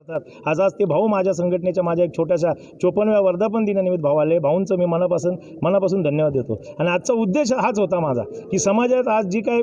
आज ते भाऊ माझ्या संघटनेच्या माझ्या एक छोट्याशा 54व्या वर्धापन दिनानिमित्त भाऊ आले. भाऊंचं मी मनापासून धन्यवाद देतो. आणि आजचा उद्देश हाच होता माझा, की समाजात आज जी काय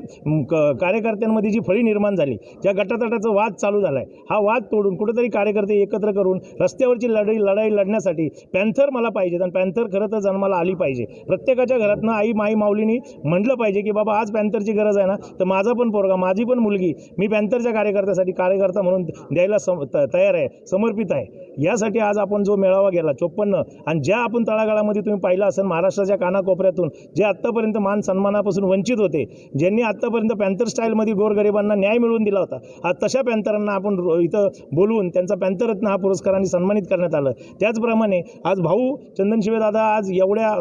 कार्यकर्त्यांमध्ये जी फळी निर्माण झाली, ज्या गटातटाचा वाद चालू झाला आहे, हा वाद तोडून कुठेतरी कार्यकर्ते एकत्र करून रस्त्यावरची लढाई लढण्यासाठी पॅन्थर मला पाहिजे. आणि पॅन्थर खरं तर जन्माला आली पाहिजे. प्रत्येकाच्या घरातनं आई माऊलीनी म्हटलं पाहिजे की बाबा आज पॅन्थरची गरज आहे ना, तर माझा पण पोरगा, माझी पण मुलगी, मी पॅन्थरच्या कार्यकर्त्यासाठी कार्यकर्ता म्हणून द्यायला तयार आहे, समर्पित आहे. यासाठी आज आपण जो मेळावा गेला 54, आणि ज्या आपण तळागाळामध्ये तुम्ही पाहिलं असेल महाराष्ट्राच्या कानाकोपऱ्यातून जे आत्तापर्यंत मान सन्मानापासून वंचित होते, ज्यांनी आत्तापर्यंत पॅन्थर स्टाईलमध्ये गोरगरिबांना न्याय मिळवून दिला होता, आज तशा पॅन्थरांना आपण इथं बोलवून त्यांचा पॅन्थररत्न हा पुरस्कारांनी सन्मानित करण्यात आलं. त्याचप्रमाणे आज भाऊ चंदन शिवे दादा आज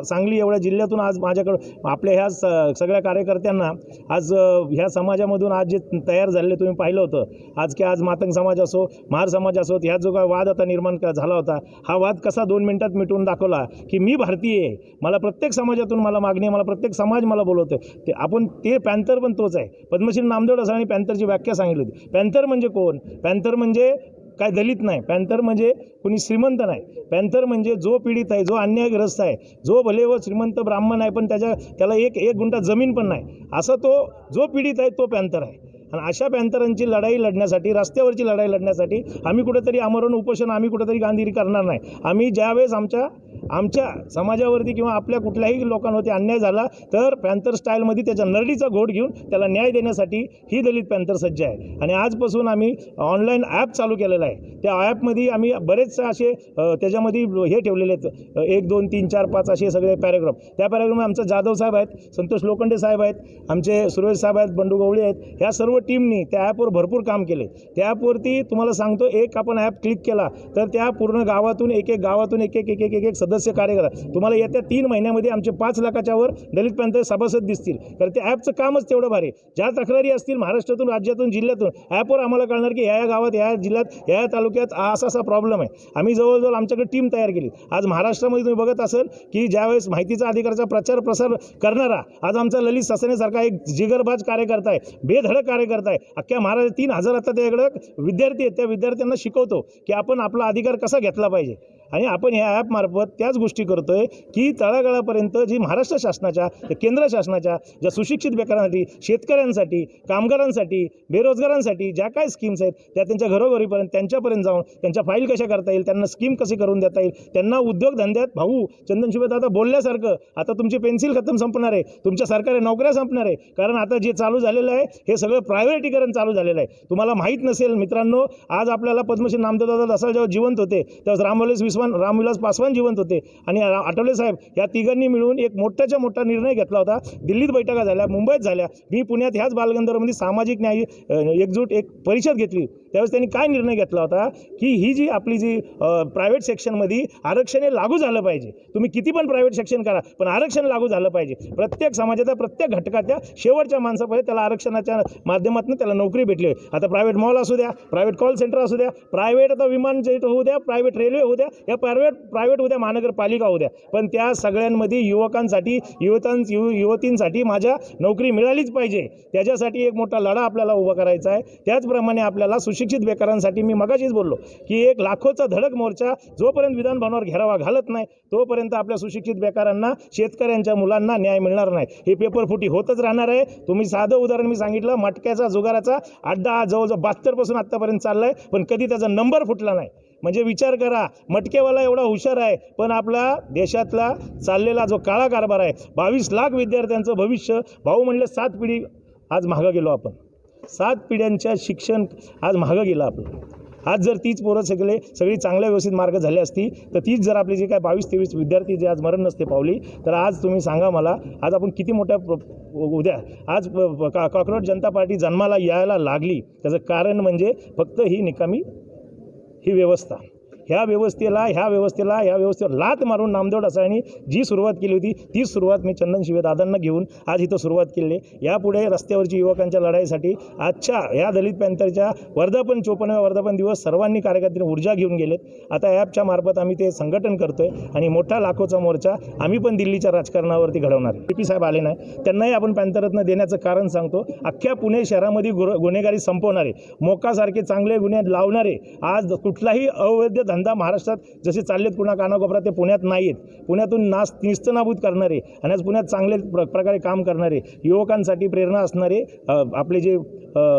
सांगली एवढ्या जिल्ह्यातून आज माझ्याकडं आपल्या ह्या सगळ्या कार्यकर्त्यांना आज ह्या समाजामधून आज जे तयार झालेले तुम्ही पाहिलं होतं, आज मातंग समाज असो, महार समाज असो, ह्या जो काय वाद आता निर्माण झाला होता, हा वाद कसा 2 मिनिटात मिटवून दाखवला की मी भारतीय आहे, मला प्रत्येक समाजातून मला मागणी आहे, मला प्रत्येक समाज मला बोलवतो. ते पॅन्थर पण तोच आहे. पद्मश्री नामदेव असानी पॅन्थरची व्याख्या सांगितली होती. पॅन्थर म्हणजे कोण? पॅन्थर म्हणजे काय दलित नाही, पॅन्थर म्हणजे कोणी श्रीमंत नाही, पॅन्थर म्हणजे जो पीडित आहे, जो अन्यायग्रस्त आहे, जो भले व श्रीमंत ब्राह्मण आहे पण त्याला एक गुंठा जमीन पण नाही, असं जो पीडित आहे तो पॅन्थर आहे. आणि अशा पॅन्थरांची लढाई लढण्यासाठी, रस्त्यावरची लढाई लढण्यासाठी आम्ही कुठेतरी आमरण उपोषण, आम्ही कुठेतरी गांधीगिरी करणार नाही. आम्ही ज्यावेळेस आमच्या समाजावरती किंवा आपल्या कुठल्याही लोकांवरती अन्याय झाला तर पॅन्थर स्टाईलमध्ये त्याच्या नरडीचा घोट घेऊन त्याला न्याय देण्यासाठी ही दलित पॅन्थर सज्ज आहे. आणि आजपासून आम्ही ऑनलाईन ॲप चालू केलेला आहे. त्या ॲपमध्ये आम्ही बरेचसे असे त्याच्यामध्ये हे ठेवलेले आहेत, 1, 2, 3, 4, 5 असे सगळे पॅराग्राफ. त्या पॅराग्राफमध्ये आमचं जाधव साहेब आहेत, संतोष लोखंडे साहेब आहेत, आमचे सुरेश साहेब आहेत, बंडू गवळी आहेत, ह्या सर्व टीमनी त्या ॲपवर भरपूर काम केले. त्या ॲपवरती तुम्हाला सांगतो, आपण ॲप क्लिक केला तर त्या पूर्ण गावातून एक सदस्य कार्यकर्ता तुम्हाला येत्या 3 महिन्यामध्ये आमचे 5 लाखाच्या वर दलित पॅन्थर सभासद दिसतील. कारण त्या ॲपचं कामच तेवढं भारी. ज्या तक्रारी असतील महाराष्ट्रातून, राज्यातून, जिल्ह्यातून, ॲपवर आम्हाला कळणार की ह्या गावात, ह्या जिल्ह्यात, ह्या तालुक्यात असा प्रॉब्लेम आहे. आम्ही जवळजवळ आमच्याकडे टीम तयार केली. आज महाराष्ट्रामध्ये तुम्ही बघत असेल की ज्यावेळेस माहितीचा अधिकाराचा प्रचार प्रसार करणारा आज आमचा ललित सासणेसारखा एक जिगरबाज कार्यकर्ता आहे, बेधडक कार्यकर्ता आहे. अख्ख्या महाराष्ट्रात 3000 आता त्याकडे विद्यार्थी आहेत. त्या विद्यार्थ्यांना शिकवतो की आपण आपला अधिकार कसा घेतला पाहिजे. आणि आपण ह्या ॲपमार्फत त्याच गोष्टी करतोय की तळागाळापर्यंत जी महाराष्ट्र शासनाच्या, केंद्र शासनाच्या ज्या सुशिक्षित बेकारांसाठी, शेतकऱ्यांसाठी, कामगारांसाठी, बेरोजगारांसाठी ज्या काय स्कीम्स आहेत त्या त्यांच्या घरोघरीपर्यंत, त्यांच्यापर्यंत जाऊन त्यांच्या फाईल कशा करता येईल, त्यांना स्कीम कशी करून देता येईल, त्यांना उद्योगधंद्यात भाऊ चंदन शिवे दादा बोलल्यासारखं आता तुमची पेन्सिल खतम संपणार आहे, तुमच्या सरकारी नोकऱ्या संपणार आहे. कारण आता जे चालू झालेलं आहे हे सगळं प्रायव्हेटीकरण चालू झालेलं आहे. तुम्हाला माहीत नसेल मित्रांनो, आज आपल्याला पद्मश्री नामदेव दादा दसाल जेव्हा जिवंत होते तेव्हा रामविलास पासवान जिवंत होते आणि आठवले साहेब या तिघांनी मिळून एक मोठ्याच्या मोठा निर्णय घेतला होता. दिल्लीत बैठका झाल्या, मुंबईत झाल्या, मी पुण्यात ह्याच बालगंधर्वमध्ये सामाजिक न्याय एक परिषद घेतली. त्यावेळेस त्यांनी काय निर्णय घेतला होता की ही जी आपली जी प्रायव्हेट सेक्शनमध्ये आरक्षण हे लागू झालं पाहिजे. तुम्ही किती पण प्रायव्हेट सेक्शन करा पण आरक्षण लागू झालं पाहिजे. प्रत्येक समाजाच्या, प्रत्येक घटकाच्या शेवटच्या माणसापर्यंत त्याला आरक्षणाच्या माध्यमातून त्याला नोकरी भेटली. आता प्रायव्हेट मॉल असू द्या, प्रायव्हेट कॉल सेंटर असू द्या, प्रायव्हेट आता विमान जेट होऊ द्या, प्रायव्हेट रेल्वे होऊ द्या, या प्रायव्हेट होऊ द्या, महानगरपालिका होऊ द्या, पण त्या सगळ्यांमध्ये युवकांसाठी, युवतींसाठी माझ्या नोकरी मिळालीच पाहिजे. त्याच्यासाठी एक मोठा लढा आपल्याला उभा करायचा आहे. त्याचप्रमाणे आपल्याला सुशिक्षित बेकारांसाठी मी मगाशीच बोललो की एक लाखोचा धडक मोर्चा जोपर्यंत विधान भवनावर घेरावा घालत नाही तोपर्यंत आपल्या सुशिक्षित बेकारांना, शेतकऱ्यांच्या मुलांना न्याय मिळणार नाही. हे पेपरफुटी होतच राहणार आहे. तुम्ही साधं उदाहरण मी सांगितलं, मटक्याचा, जुगाराचा अड्डा जवळजवळ 72 पासून आत्तापर्यंत चाललाय पण कधी त्याचा नंबर फुटला नाही. म्हणजे विचार करा, मटकेवाला एवढा हुशार आहे पण आपला देशातला चाललेला जो काळा कारभार आहे, 22 लाख विद्यार्थ्यांचं भविष्य, भाऊ म्हणले 7 पिढी आज मागं गेलो आपण. 7 पिढ्यांच्या शिक्षण आज मागं गेलं आपलं. आज जर तीच पोरं सगळी चांगल्या व्यवस्थित मार्ग झाले असती तर तीच जर आपली जे काय 22-23 विद्यार्थी जे आज मरण नसते पावली तर आज तुम्ही सांगा मला, आज आपण किती मोठ्या उद्या आज कॉकरोच जनता पार्टी जन्माला यायला लागली. त्याचं कारण म्हणजे फक्त ही निकामी ही व्यवस्था. ह्या व्यवस्थेवर लात मारून नामदेव ढसाळ्यांनी जी सुरुवात केली होती ती सुरुवात मी चंदन शिवे दादांना घेऊन आज इथं सुरुवात केली आहे. यापुढे रस्त्यावरची युवकांच्या लढाईसाठी आजच्या या दलित पॅंथरच्या 54व्या वर्धापन दिवस सर्वांनी कार्यकर्त्यांनी ऊर्जा घेऊन गेलेत. आता ॲपच्या मार्फत आम्ही ते संघटन करतोय आणि मोठा लाखोचा मोर्चा आम्ही पण दिल्लीच्या राजकारणावरती घडवणार. पी साहेब आले नाही, त्यांनाही आपण पॅंथररत्न देण्याचं कारण सांगतो. अख्ख्या पुणे शहरामध्ये गुन्हेगारी संपवणारे, मोकासारखे चांगले गुन्हे लावणारे, आज कुठलाही अवैध धंदा महाराष्ट्रात जसे चाललेत पुन्हा कानाकोपऱ्यात ते पुण्यात नाही आहेत. पुण्यातून निस्तनाबूत करणारे आणि आज पुण्यात चांगले प्रकारे काम करणारे, युवकांसाठी प्रेरणा असणारे आपले जे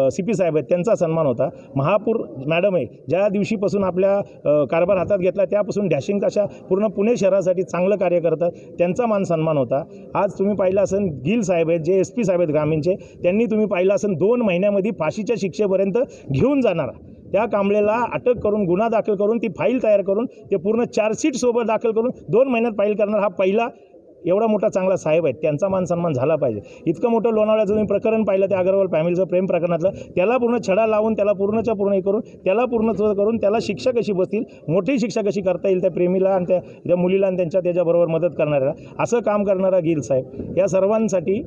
CP साहेब आहेत त्यांचा सन्मान होता. महापौर मॅडम आहे, ज्या दिवशीपासून आपल्या कारभार हातात घेतला त्यापासून डॅशिंग अशा पूर्ण पुणे शहरासाठी चांगलं कार्य करतात, त्यांचा मान सन्मान होता. आज तुम्ही पाहिलं असेल गिल साहेब आहेत जे SP साहेब आहेत ग्रामीणचे, त्यांनी तुम्ही पाहिलं असेल 2 महिन्यामध्ये फाशीच्या शिक्षेपर्यंत घेऊन जाणारा त्या कांबळेला अटक करून गुन्हा दाखल करून ती फाईल तयार करून ते पूर्ण चार्जशीट सोबत दाखल करून 2 महिन्यात फाईल करणार हा पहिला एवढा मोठा चांगला साहेब आहे. त्यांचा मान सन्मान झाला पाहिजे. इतकं मोठं लोणावळ्याचं तुम्ही प्रकरण पाहिलं ते अग्रवाल फॅमिलीचं प्रेम प्रकरणातलं, त्याला पूर्ण छडा लावून त्याला पूर्णच्या पूर्ण हे करून त्याला पूर्णत्व करून त्याला शिक्षा कशी बसतील, मोठी शिक्षा कशी करता येईल त्या प्रेमीला आणि त्या मुलीला आणि त्याच्याबरोबर मदत करणाऱ्याला, असं काम करणारा गिल साहेब. या सर्वांसाठी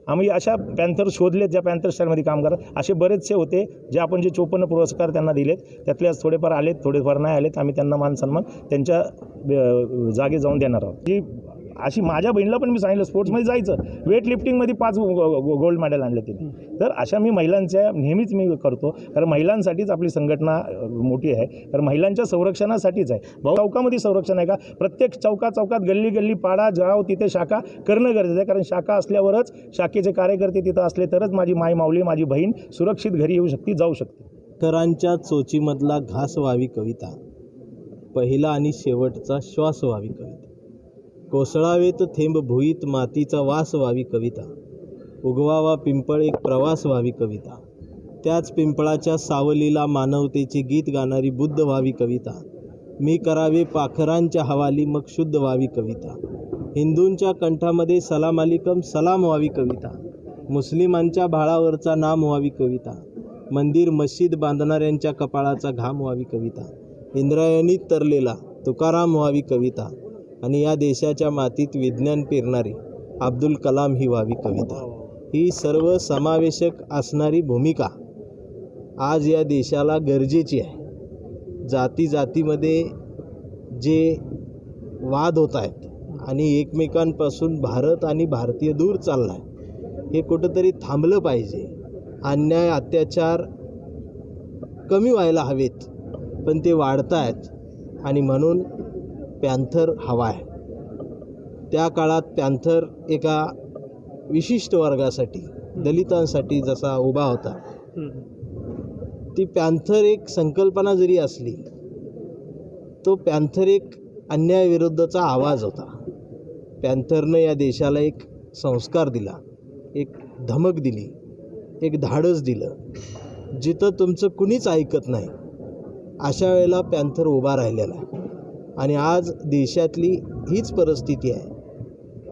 आम्ही अशा पॅंथर शोधलेत ज्या पॅंथर स्टाईलमध्ये काम करतात. असे बरेचसे होते जे आपण जे 54 पुरस्कार त्यांना दिलेत, त्यातले आज थोडेफार आलेत, थोडेफार नाही आलेत. आम्ही त्यांना मान सन्मान त्यांच्या जागे जाऊन देणार आहोत. जी अशी माझ्या बहिणीला पण मी सांगितलं स्पोर्ट्समध्ये जायचं, वेट लिफ्टिंगमध्ये 5 गोल्ड मेडल आणले तिने. तर अशा मी महिलांच्या नेहमीच मी करतो, कारण महिलांसाठीच आपली संघटना मोठी आहे, तर महिलांच्या संरक्षणासाठीच आहे. चौकामध्ये संरक्षण आहे का, प्रत्येक चौकात गल्ली पाडा गाव तिथे शाखा करणं गरजेचं आहे, कारण शाखा असल्यावरच शाखेचे कार्यकर्ते तिथं असले तरच माझी माय माऊली माझी बहीण सुरक्षित घरी येऊ शकते, जाऊ शकते. इतरांच्या चोचीमधला घास व्हावी कविता, पहिला आणि शेवटचा श्वास व्हावी कविता, कोसळावेत थेंब भुईत मातीचा वास व्हावी कविता, उगवावा पिंपळ एक प्रवास व्हावी कविता, त्याच पिंपळाच्या सावलीला मानवतेचे गीत गाणारी बुद्ध व्हावी कविता, मी करावे पाखरांच्या हवाली मग शुद्ध व्हावी कविता, हिंदूंच्या कंठामध्ये सलाम अलिकम सलाम व्हावी कविता, मुस्लिमांच्या भाळावरचा नाम व्हावी कविता, मंदिर मस्जिद बांधणाऱ्यांच्या कपाळाचा घाम व्हावी कविता, इंद्रायणीत तरलेला तुकाराम व्हावी कविता, आणि या देशाच्या मातीत विज्ञान पेरणारी अब्दुल कलाम ही व्हावी कविता. ही सर्व समावेशक असणारी भूमिका आज या देशाला गरजेची आहे. जातीमध्ये जे वाद होत आहेत आणि एकमेकांपासून भारत आणि भारतीय दूर चालला आहे, हे कुठंतरी थांबलं पाहिजे. अन्याय अत्याचार कमी व्हायला हवेत, पण ते वाढत आहेत आणि म्हणून पॅंथर हवा आहे. त्या काळात पॅंथर एका विशिष्ट वर्गासाठी दलितांसाठी जसा उभा होता, ती पॅंथर एक संकल्पना जरी असली तो पॅंथर एक अन्यायाविरुद्धचा आवाज होता. पॅंथरनं या देशाला एक संस्कार दिला, एक धमक दिली, एक धाडस दिलं. जिथं तुमचं कुणीच ऐकत नाही अशा वेळेला पॅंथर उभा राहिलेला आहे. आणि आज देशातली हीच परिस्थिती आहे.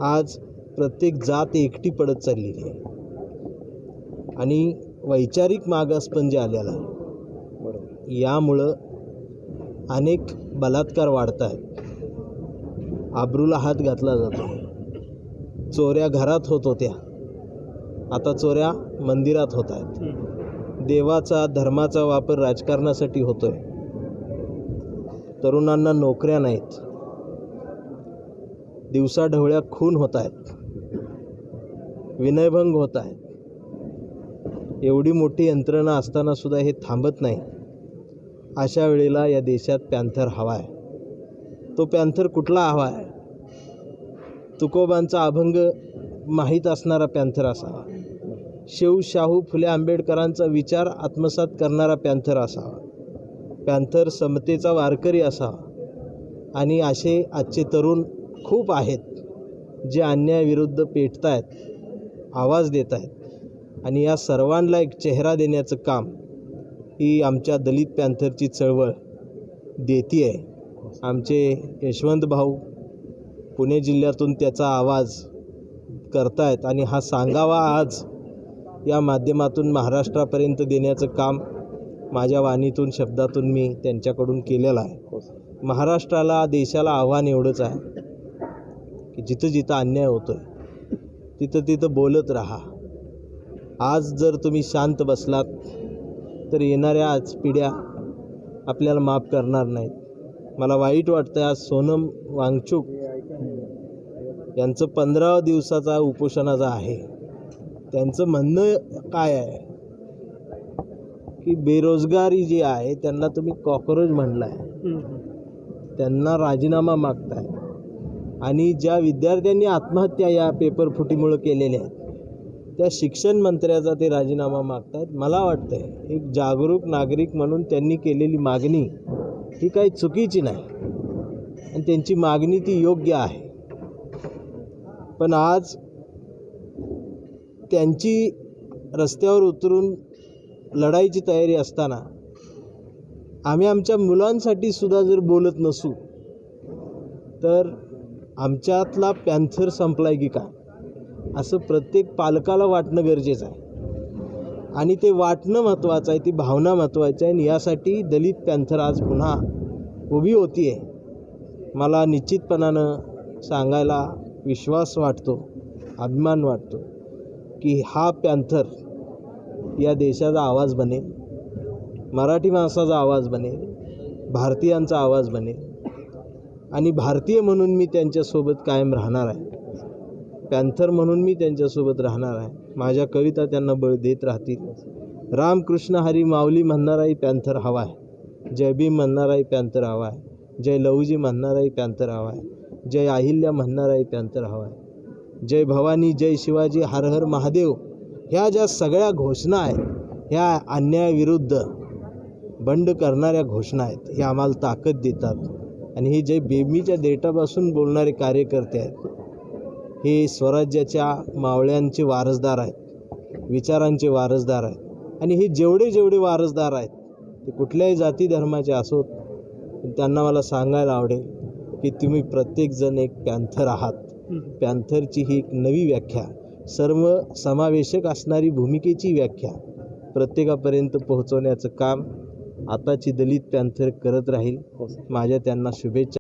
आज प्रत्येक जात एकटी पडत चाललेली आहे आणि वैचारिक मागासपण जे आलेलं आहे, यामुळं अनेक बलात्कार वाढत आहेत, आबरूला हात घातला जातो, चोऱ्या घरात होत होत्या, आता चोऱ्या मंदिरात होत आहेत, देवाचा धर्माचा वापर राजकारणासाठी होतोय, तरुणांना नोकऱ्या नाहीत, दिवसाढवळ्या खून होत आहेत, विनयभंग होत आहेत. एवढी मोठी यंत्रणा असताना सुद्धा हे थांबत नाही. अशा वेळेला या देशात पॅंथर हवा आहे. तो पॅंथर कुठला हवा आहे? तुकोबांचा अभंग माहीत असणारा पॅंथर असावा, शाहू फुले आंबेडकरांचा विचार आत्मसात करणारा पॅंथर असावा, पॅंथर समतेचा वारकरी असावा. आणि असे आजचे तरुण खूप आहेत जे अन्यायाविरुद्ध पेटतायत, आवाज देत आहेत, आणि या सर्वांना एक चेहरा देण्याचं काम ही आमच्या दलित पॅंथरची चळवळ देती आहे. आमचे यशवंत भाऊ पुणे जिल्ह्यातून त्याचा आवाज करतायत आणि हा सांगावा आज या माध्यमातून महाराष्ट्रापर्यंत देण्याचं काम माझ्या वाणीतून शब्दातून मी त्यांच्याकडून केलेलं आहे. महाराष्ट्राला, देशाला आव्हान एवढंच आहे की जिथं जिथं अन्याय होतो आहे तिथं तिथं बोलत राहा. आज जर तुम्ही शांत बसलात तर येणाऱ्या आज पिढ्या आपल्याला माफ करणार नाहीत. मला वाईट वाटतं आज सोनम वांगचुक यांचं 15 दिवसाचा उपोषणाचा आहे. त्यांचं म्हणणं काय आहे की बेरोजगारी जी आहे त्यांना तुम्ही कॉकरोच म्हणलं आहे, त्यांना राजीनामा मागताय आणि ज्या विद्यार्थ्यांनी आत्महत्या या पेपर फुटीमुळे केलेल्या आहेत त्या शिक्षण मंत्र्याचा ते राजीनामा मागतायत. मला वाटतंय एक जागरूक नागरिक म्हणून त्यांनी केलेली मागणी ही काही चुकीची नाही आणि त्यांची मागणी ती योग्य आहे. पण आज त्यांची रस्त्यावर उतरून लढाईची तयारी असताना आम्ही आमच्या मुलांसाठी सुद्धा जर बोलत नसू तर आमच्यातला पॅन्थर संपलाय की काय असं प्रत्येक पालकाला वाटणं गरजेचं आहे आणि ते वाटणं महत्त्वाचं आहे, ती भावना महत्त्वाची आहे आणि यासाठी दलित पॅन्थर आज पुन्हा उभी होती आहे. मला निश्चितपणानं सांगायला विश्वास वाटतो, अभिमान वाटतो की हा पॅन्थर या देशाचा आवाज बनेल, मराठी माणसाचा आवाज बनेल, भारतीयांचा आवाज बनेल आणि भारतीय म्हणून मी त्यांच्यासोबत कायम राहणार आहे. पॅन्थर म्हणून मी त्यांच्यासोबत राहणार आहे. माझ्या कविता त्यांना बळ देत राहतील. रामकृष्ण हरी माऊली म्हणणाराही पॅन्थर हवा आहे, जय भीम म्हणणाराही पॅन्थर हवा आहे, जय लहूजी म्हणणाराही पॅन्थर हवा आहे, जय अहिल्या म्हणणाराही पॅन्थर हवा आहे, जय भवानी, जय शिवाजी, हर हर महादेव ह्या ज्या सगळ्या घोषणा आहेत ह्या अन्यायाविरुद्ध बंड करणाऱ्या घोषणा आहेत. हे आम्हाला ताकद देतात आणि हे जे बेबीच्या डेटापासून बोलणारे कार्यकर्ते आहेत हे स्वराज्याच्या मावळ्यांचे वारसदार आहेत, विचारांचे वारसदार आहेत आणि हे जेवढे वारसदार आहेत ते कुठल्याही जाती धर्माचे असोत. त्यांना मला सांगायला आवडेल की तुम्ही प्रत्येकजण एक पॅन्थर आहात. पॅन्थरची ही एक नवी व्याख्या, सर्व समावेशक असणारी भूमिकेची व्याख्या प्रत्येकापर्यंत पोहोचवण्याचं काम आताची दलित पॅन्थर करत राहील. माझ्या त्यांना शुभेच्छा.